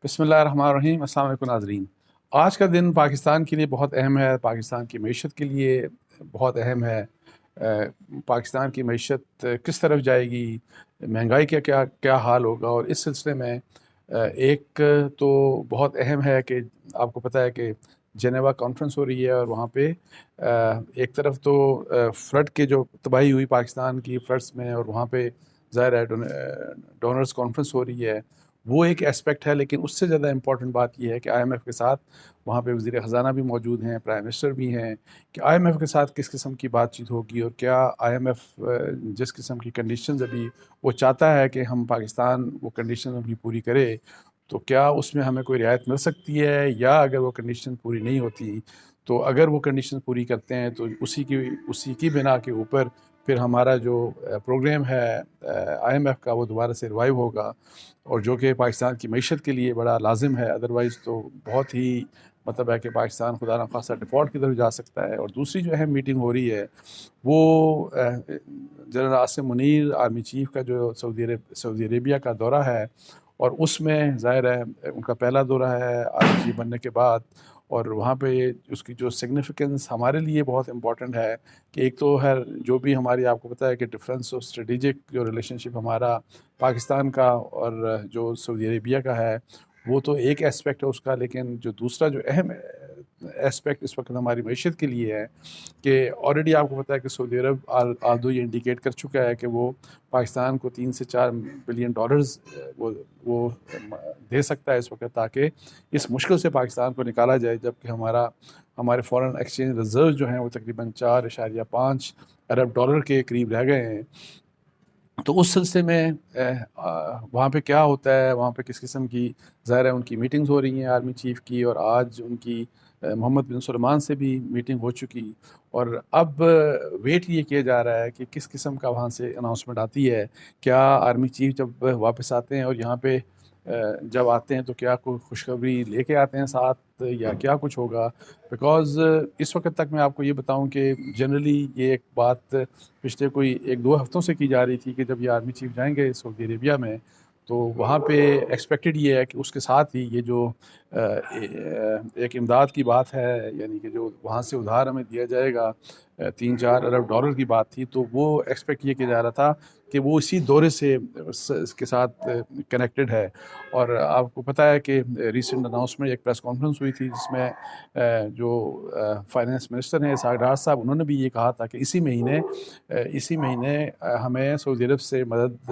بسم اللہ الرحمن الرحیم۔ السلام علیکم ناظرین۔ آج کا دن پاکستان کے لیے بہت اہم ہے، پاکستان کی معیشت کے لیے بہت اہم ہے۔ پاکستان کی معیشت کس طرف جائے گی، مہنگائی کا کیا حال ہوگا، اور اس سلسلے میں ایک تو بہت اہم ہے کہ آپ کو پتہ ہے کہ جنیوا کانفرنس ہو رہی ہے، اور وہاں پہ ایک طرف تو فلڈ کے جو تباہی ہوئی پاکستان کی فلڈس میں، اور وہاں پہ ظاہر ہے ڈونرز کانفرنس ہو رہی ہے، وہ ایک اسپیکٹ ہے۔ لیکن اس سے زیادہ امپورٹنٹ بات یہ ہے کہ آئی ایم ایف کے ساتھ وہاں پہ وزیر خزانہ بھی موجود ہیں، پرائم منسٹر بھی ہیں، کہ آئی ایم ایف کے ساتھ کس قسم کی بات چیت ہوگی، اور کیا آئی ایم ایف جس قسم کی کنڈیشنز ابھی وہ چاہتا ہے کہ ہم پاکستان وہ کنڈیشن ابھی پوری کرے، تو کیا اس میں ہمیں کوئی رعایت مل سکتی ہے، یا اگر وہ کنڈیشن پوری نہیں ہوتی تو اگر وہ کنڈیشن پوری کرتے ہیں تو اسی کی بنا کے اوپر پھر ہمارا جو پروگرام ہے آئی ایم ایف کا وہ دوبارہ سے ریوائیو ہوگا، اور جو کہ پاکستان کی معیشت کے لیے بڑا لازم ہے۔ ادروائز تو بہت ہی مطلب ہے کہ پاکستان خدا نخواستہ ڈیفالٹ کی طرف جا سکتا ہے۔ اور دوسری جو اہم میٹنگ ہو رہی ہے وہ general Asim Munir army chief کا جو سعودی عربیہ کا دورہ ہے، اور اس میں ظاہر ہے ان کا پہلا دورہ ہے آرمی چیف بننے کے بعد، اور وہاں پہ اس کی جو سگنیفیکنس ہمارے لیے بہت امپورٹنٹ ہے کہ ایک تو ہے جو بھی ہماری آپ کو پتہ ہے کہ ڈیفرنس اور اسٹریٹجک جو ریلیشن شپ ہمارا پاکستان کا اور جو سعودی عربیہ کا ہے وہ تو ایک اسپیکٹ ہے اس کا، لیکن جو دوسرا جو اہم اسپیکٹ اس وقت ہماری معیشت کے لیے ہے کہ آلریڈی آپ کو پتہ ہے کہ سعودی عرب آلدو یہ انڈیکیٹ کر چکا ہے کہ وہ پاکستان کو 3 سے 4 بلین ڈالرز وہ دے سکتا ہے اس وقت، تاکہ اس مشکل سے پاکستان کو نکالا جائے، جبکہ ہمارے فورن ایکسچینج ریزرو جو ہیں وہ تقریباً 4.5 ارب ڈالر کے قریب رہ گئے ہیں۔ تو اس سلسلے میں وہاں پہ کیا ہوتا ہے، وہاں پہ کس قسم کی ظاہر ہے ان کی میٹنگز ہو رہی ہیں آرمی چیف کی، اور آج ان کی محمد بن سلمان سے بھی میٹنگ ہو چکی، اور اب ویٹ یہ کیا جا رہا ہے کہ کس قسم کا وہاں سے اناؤنسمنٹ آتی ہے۔ کیا آرمی چیف جب واپس آتے ہیں اور یہاں پہ جب آتے ہیں تو کیا کوئی خوشخبری لے کے آتے ہیں ساتھ، یا کیا کچھ ہوگا؟ بیکاز اس وقت تک میں آپ کو یہ بتاؤں کہ جنرلی یہ ایک بات پچھلے کوئی 1-2 ہفتوں سے کی جا رہی تھی کہ جب یہ آرمی چیف جائیں گے سعودی عربیہ میں تو وہاں پہ ایکسپیکٹڈ یہ ہے کہ اس کے ساتھ ہی یہ جو ایک امداد کی بات ہے، یعنی کہ جو وہاں سے ادھار ہمیں دیا جائے گا 3-4 ارب ڈالر کی بات تھی، تو وہ ایکسپیکٹ یہ کیا جا رہا تھا کہ وہ اسی دورے سے اس کے ساتھ کنیکٹڈ ہے۔ اور آپ کو پتہ ہے کہ ریسنٹ اناؤنسمنٹ ایک پریس کانفرنس ہوئی تھی جس میں جو فائنانس منسٹر ہیں اسحاق ڈار صاحب، انہوں نے بھی یہ کہا تھا کہ اسی مہینے ہمیں سعودی عرب سے مدد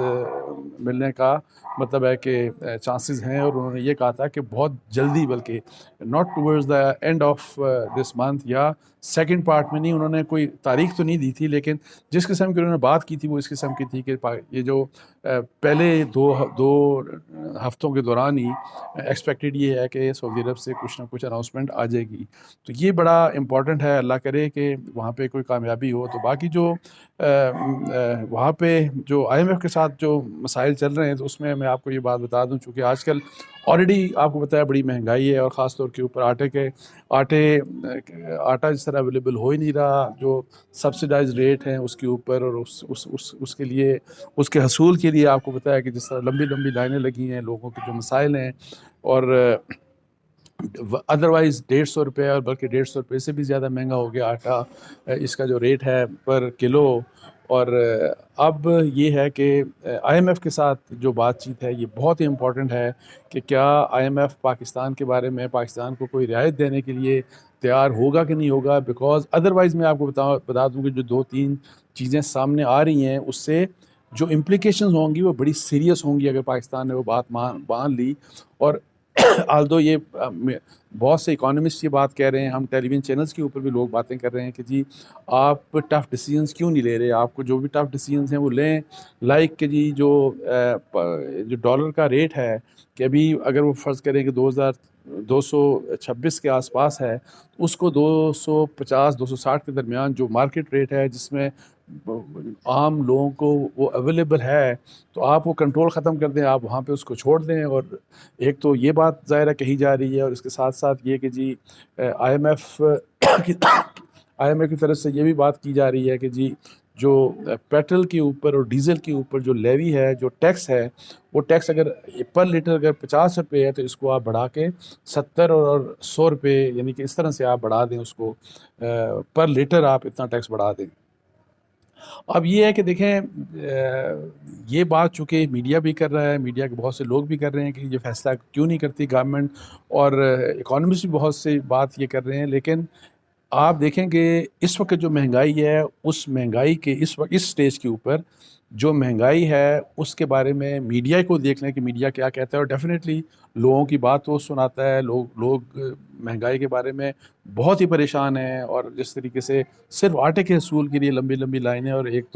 ملنے کا مطلب ہے کہ چانسز ہیں، اور انہوں نے یہ کہا تھا کہ بہت جلدی، بلکہ not towards the and of this month یا سیکنڈ پارٹ میں نہیں، انہوں نے کوئی تاریخ تو نہیں دی تھی، لیکن جس قسم کی انہوں نے بات کی تھی وہ اس قسم کی تھی کہ یہ جو پہلے دو ہفتوں کے دوران ہی ایکسپیکٹڈ یہ ہے کہ سعودی عرب سے کچھ نہ کچھ اناؤنسمنٹ آ جائے گی۔ تو یہ بڑا امپورٹنٹ ہے، اللہ کرے کہ وہاں پہ کوئی کامیابی ہو۔ تو باقی جو وہاں پہ جو آئی ایم ایف کے ساتھ جو مسائل چل رہے ہیں تو اس میں میں آپ کو یہ بات بتا دوں، چونکہ آج کل آلریڈی آپ کو بتایا بڑی مہنگائی ہے، اور خاص طور کے اوپر آٹا جس طرح اویلیبل ہو ہی نہیں رہا، جو سبسیڈائز ریٹ ہیں اس کے اوپر، اور اس کے لیے اس کے حصول کے لیے آپ کو بتایا کہ جس طرح لمبی لمبی لائنیں لگی ہیں، لوگوں کے جو مسائل ہیں، اور ادروائز 150 روپے، اور بلکہ 150 روپے سے بھی زیادہ مہنگا ہو گیا آٹا، اس کا جو ریٹ ہے پر کلو۔ اور اب یہ ہے کہ آئی ایم ایف کے ساتھ جو بات چیت ہے یہ بہت ہی امپورٹنٹ ہے کہ کیا آئی ایم ایف پاکستان کے بارے میں پاکستان کو کوئی رعایت دینے کے لیے تیار ہوگا کہ نہیں ہوگا، بیکاز ادروائز میں آپ کو بتا دوں کہ جو 2-3 چیزیں سامنے آ رہی ہیں اس سے جو امپلیکیشنز ہوں گی وہ بڑی سیریس ہوں گی اگر پاکستان نے وہ بات مان لی۔ اور آلدو یہ بہت سے اکانومسٹ یہ بات کہہ رہے ہیں، ہم ٹیلی ویژن چینلز کے اوپر بھی لوگ باتیں کر رہے ہیں کہ جی آپ ٹف ڈیسیژنز کیوں نہیں لے رہے، آپ کو جو بھی ٹف ڈیسیژنز ہیں وہ لیں، لائک کہ جی جو ڈالر کا ریٹ ہے کہ ابھی اگر وہ فرض کریں کہ 2226 کے آس پاس ہے، اس کو 250-260 کے درمیان جو مارکیٹ ریٹ ہے جس میں عام لوگوں کو وہ اویلیبل ہے، تو آپ وہ کنٹرول ختم کر دیں، آپ وہاں پہ اس کو چھوڑ دیں۔ اور ایک تو یہ بات ظاہرہ کہی جا رہی ہے، اور اس کے ساتھ ساتھ یہ کہ جی آئی ایم ایف کی طرف سے یہ بھی بات کی جا رہی ہے کہ جی جو پیٹرول کے اوپر اور ڈیزل کے اوپر جو لیوی ہے، جو ٹیکس ہے، وہ ٹیکس اگر پر لیٹر اگر 50 روپے ہے تو اس کو آپ بڑھا کے 70 اور 100 روپے، یعنی کہ اس طرح سے آپ بڑھا دیں اس کو، پر لیٹر آپ اتنا ٹیکس بڑھا دیں۔ اب یہ ہے کہ دیکھیں یہ بات چونکہ میڈیا بھی کر رہا ہے، میڈیا کے بہت سے لوگ بھی کر رہے ہیں کہ یہ فیصلہ کیوں نہیں کرتی گورنمنٹ، اور اکانومسٹ بھی بہت سی بات یہ کر رہے ہیں، لیکن آپ دیکھیں کہ اس وقت جو مہنگائی ہے، اس مہنگائی کے اس وقت اس سٹیج کے اوپر جو مہنگائی ہے اس کے بارے میں میڈیا کو دیکھ لیں کہ میڈیا کیا کہتا ہے، اور ڈیفینیٹلی لوگوں کی بات وہ سناتا ہے، لوگ مہنگائی کے بارے میں بہت ہی پریشان ہیں، اور جس طریقے سے صرف آٹے کے حصول کے لیے لمبی لمبی لائنیں، اور ایک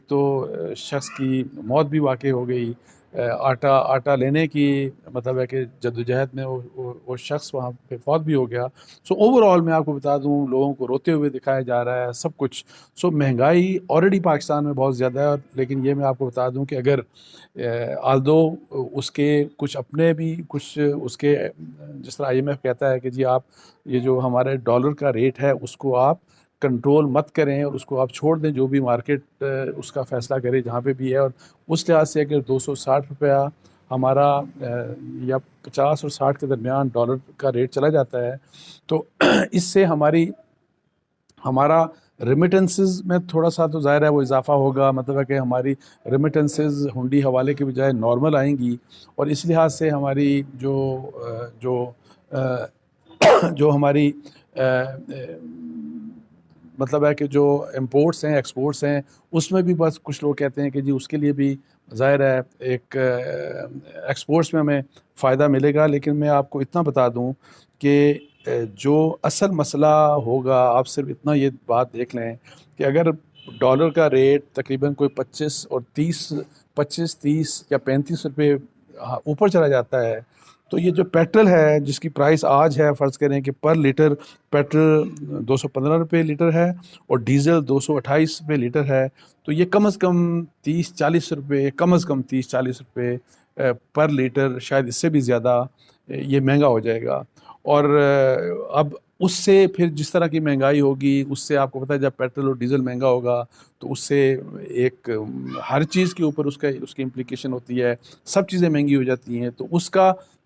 تو شخص کی موت بھی واقع ہو گئی، آٹا لینے کی مطلب ہے کہ جدوجہد میں وہ شخص وہاں پہ فوت بھی ہو گیا۔ سو اوور آل میں آپ کو بتا دوں لوگوں کو روتے ہوئے دکھایا جا رہا ہے سب کچھ۔ سو مہنگائی آلریڈی پاکستان میں بہت زیادہ ہے، لیکن یہ میں آپ کو بتا دوں کہ اگر آلدو اس کے کچھ اپنے بھی کچھ اس کے جس طرح IMF کہتا ہے کہ جی آپ یہ جو ہمارے ڈالر کا ریٹ ہے اس کو آپ کنٹرول مت کریں، اور اس کو آپ چھوڑ دیں، جو بھی مارکیٹ اس کا فیصلہ کرے جہاں پہ بھی ہے، اور اس لحاظ سے اگر 260 روپیہ ہمارا یا 50 اور 60 کے درمیان ڈالر کا ریٹ چلا جاتا ہے تو اس سے ہمارا ریمیٹنسز میں تھوڑا سا تو ظاہر ہے وہ اضافہ ہوگا، مطلب ہے کہ ہماری ریمیٹنسز ہنڈی حوالے کے بجائے نارمل آئیں گی، اور اس لحاظ سے ہماری جو ہماری مطلب ہے کہ جو امپورٹس ہیں ایکسپورٹس ہیں اس میں بھی بس کچھ لوگ کہتے ہیں کہ جی اس کے لیے بھی ظاہر ہے ایک ایکسپورٹس میں ہمیں فائدہ ملے گا، لیکن میں آپ کو اتنا بتا دوں کہ جو اصل مسئلہ ہوگا، آپ صرف اتنا یہ بات دیکھ لیں کہ اگر ڈالر کا ریٹ تقریباً کوئی 25 یا 35 روپے اوپر چلا جاتا ہے، تو یہ جو پیٹرول ہے جس کی پرائس آج ہے، فرض کریں کہ پر لیٹر پیٹرول 215 روپے لیٹر ہے اور ڈیزل 228 روپے لیٹر ہے، تو یہ کم از کم 30-40 روپے، کم از کم 30-40 روپے پر لیٹر، شاید اس سے بھی زیادہ یہ مہنگا ہو جائے گا۔ اور اب اس سے پھر جس طرح کی مہنگائی ہوگی، اس سے آپ کو پتہ ہے جب پیٹرول اور ڈیزل مہنگا ہوگا تو اس سے ایک ہر چیز کے اوپر اس کی امپلیکیشن ہوتی ہے، سب چیزیں مہنگی ہو جاتی ہیں، تو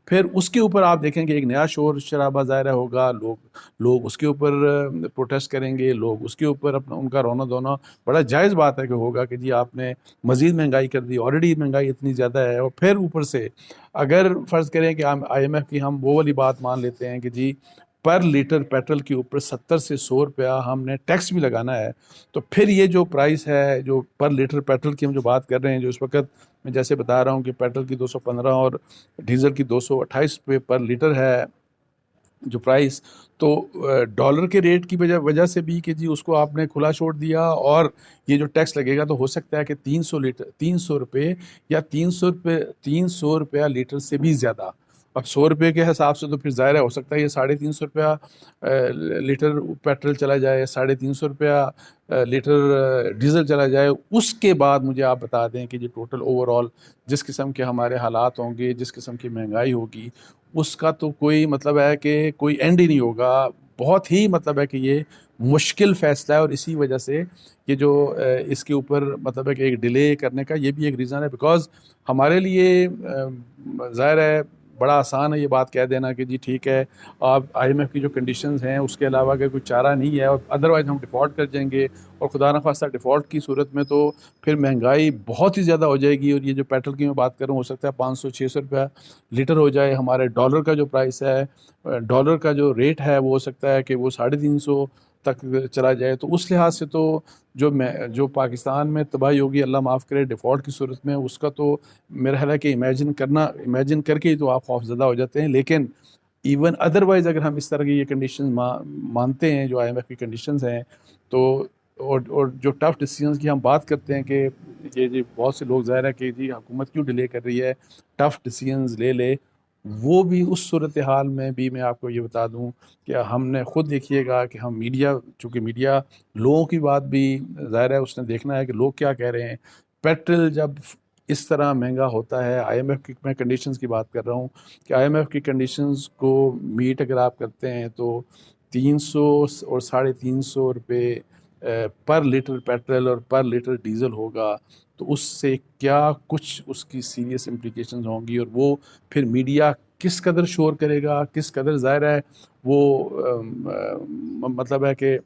پھر اس کے اوپر آپ دیکھیں کہ ایک نیا شور شرابہ ظاہر ہوگا، لوگ اس کے اوپر پروٹیسٹ کریں گے، لوگ اس کے اوپر ان کا رونا دھونا بڑا جائز بات ہے کہ ہوگا کہ جی آپ نے مزید مہنگائی کر دی، آلریڈی مہنگائی اتنی زیادہ ہے، اور پھر اوپر سے اگر فرض کریں کہ IMF کی ہم وہ والی بات مان لیتے ہیں کہ جی پر لیٹر پیٹرول کے اوپر 70 سے 100 روپیہ ہم نے ٹیکس بھی لگانا ہے، تو پھر یہ جو پرائس ہے جو پر لیٹر پیٹرول کی ہم جو بات کر رہے ہیں، جو اس وقت میں جیسے بتا رہا ہوں کہ پیٹرول کی 215 اور ڈیزل کی 228 روپے پر لیٹر ہے جو پرائس، تو ڈالر کے ریٹ کی وجہ سے بھی کہ جی اس کو آپ نے کھلا چھوڑ دیا، اور یہ جو ٹیکس لگے گا تو ہو سکتا ہے کہ 300 روپے یا 300 روپیہ لیٹر سے بھی زیادہ۔ اب 100 روپے کے حساب سے تو پھر ظاہر ہو سکتا ہے یہ 350 روپیہ لیٹر پیٹرول چلا جائے، 350 روپیہ لیٹر ڈیزل چلا جائے۔ اس کے بعد مجھے آپ بتا دیں کہ جی ٹوٹل اوور آل جس قسم کے ہمارے حالات ہوں گے، جس قسم کی مہنگائی ہوگی، اس کا تو کوئی مطلب ہے کہ کوئی اینڈ ہی نہیں ہوگا۔ بہت ہی مطلب ہے کہ یہ مشکل فیصلہ ہے، اور اسی وجہ سے یہ جو اس کے اوپر مطلب ہے کہ ایک ڈیلے کرنے کا یہ بھی ایک ریزن ہے، بیکاز ہمارے لیے ظاہر ہے بڑا آسان ہے یہ بات کہہ دینا کہ جی ٹھیک ہے آپ IMF کی جو کنڈیشنز ہیں اس کے علاوہ اگر کوئی چارہ نہیں ہے، اور ادروائز ہم ڈیفالٹ کر جائیں گے، اور خدا نخواستہ ڈیفالٹ کی صورت میں تو پھر مہنگائی بہت ہی زیادہ ہو جائے گی، اور یہ جو پیٹرول کی میں بات کروں ہو سکتا ہے 500-600 روپیہ لیٹر ہو جائے۔ ہمارے ڈالر کا جو پرائس ہے، ڈالر کا جو ریٹ ہے وہ ہو سکتا ہے کہ وہ 350 تک چلا جائے، تو اس لحاظ سے تو جو پاکستان میں تباہی ہوگی، اللہ معاف کرے ڈیفالٹ کی صورت میں، اس کا تو میرا خیال ہے کہ امیجن کر کے ہی تو آپ خوف زدہ ہو جاتے ہیں۔ لیکن ایون ادروائز اگر ہم اس طرح کی یہ کنڈیشن مانتے ہیں جو IMF کی کنڈیشنز ہیں، تو اور جو ٹف ڈیسیجنز کی ہم بات کرتے ہیں کہ یہ جی بہت سے لوگ ظاہر ہے کہ جی حکومت کیوں ڈیلے کر رہی ہے، ٹف ڈیسیجنز لے، وہ بھی اس صورتحال میں بھی میں آپ کو یہ بتا دوں کہ ہم نے خود دیکھیے گا کہ ہم چونکہ میڈیا لوگوں کی بات بھی ظاہر ہے اس نے دیکھنا ہے کہ لوگ کیا کہہ رہے ہیں۔ پیٹرول جب اس طرح مہنگا ہوتا ہے، IMF کی میں کنڈیشنز کی بات کر رہا ہوں کہ IMF کی کنڈیشنز کو میٹ اگر آپ کرتے ہیں تو 300 اور 350 روپے پر لیٹر پیٹرول اور پر لیٹر ڈیزل ہوگا تو اس سے کیا کچھ اس کی سیریس امپلیکیشنز ہوں گی، اور وہ پھر میڈیا کس قدر شور کرے گا، کس قدر ظاہر ہے وہ مطلب ہے کہ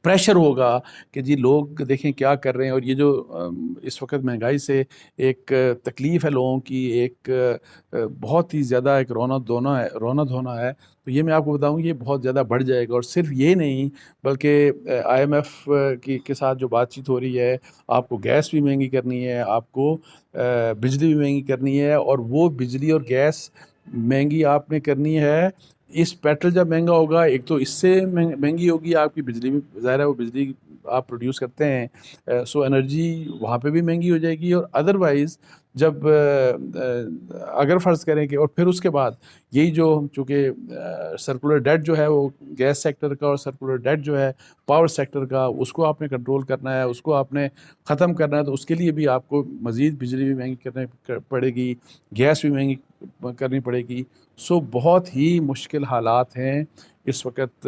پریشر ہوگا کہ جی لوگ دیکھیں کیا کر رہے ہیں. اور یہ جو اس وقت مہنگائی سے ایک تکلیف ہے لوگوں کی، ایک بہت ہی زیادہ ایک رونق ہونا ہے، تو یہ میں آپ کو بتاؤں یہ بہت زیادہ بڑھ جائے گا. اور صرف یہ نہیں بلکہ آئی ایم ایف کے ساتھ جو بات چیت ہو رہی ہے، آپ کو گیس بھی مہنگی کرنی ہے، آپ کو بجلی بھی مہنگی کرنی ہے، اور وہ بجلی اور گیس مہنگی آپ نے کرنی ہے. اس پیٹرول جب مہنگا ہوگا، ایک تو اس سے مہنگی ہوگی آپ کی بجلی بھی، ظاہر ہے وہ بجلی آپ پروڈیوس کرتے ہیں، سو انرجی وہاں پہ بھی مہنگی ہو جائے گی. اور ادروائز جب اگر فرض کریں کہ، اور پھر اس کے بعد یہی جو چونکہ سرکولر ڈیٹ جو ہے وہ گیس سیکٹر کا، اور سرکولر ڈیٹ جو ہے پاور سیکٹر کا، اس کو آپ نے کنٹرول کرنا ہے، اس کو آپ نے ختم کرنا ہے، تو اس کے لیے بھی آپ کو مزید بجلی بھی مہنگی کرنی پڑے گی، گیس بھی مہنگی کرنی پڑے گی. سو بہت ہی مشکل حالات ہیں اس وقت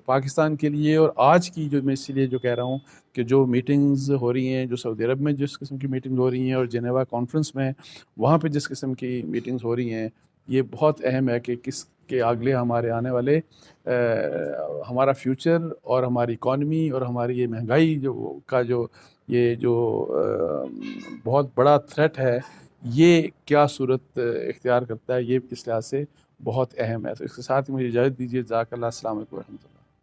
پاکستان کے لیے. اور آج کی جو میں اسی لیے جو کہہ رہا ہوں کہ جو میٹنگز ہو رہی ہیں، جو سعودی عرب میں جس قسم کی میٹنگ ہو رہی ہیں، اور جنیوا کانفرنس میں وہاں پہ جس قسم کی میٹنگز ہو رہی ہیں، یہ بہت اہم ہے کہ کس کے اگلے ہمارے آنے والے ہمارا فیوچر اور ہماری اکانومی اور ہماری یہ مہنگائی جو یہ جو بہت بڑا تھریٹ ہے، یہ کیا صورت اختیار کرتا ہے، یہ اس لحاظ سے بہت اہم ہے. تو اس کے ساتھ ہی مجھے اجازت دیجیے. جزاک اللہ. السلام علیکم ورحمۃ اللہ.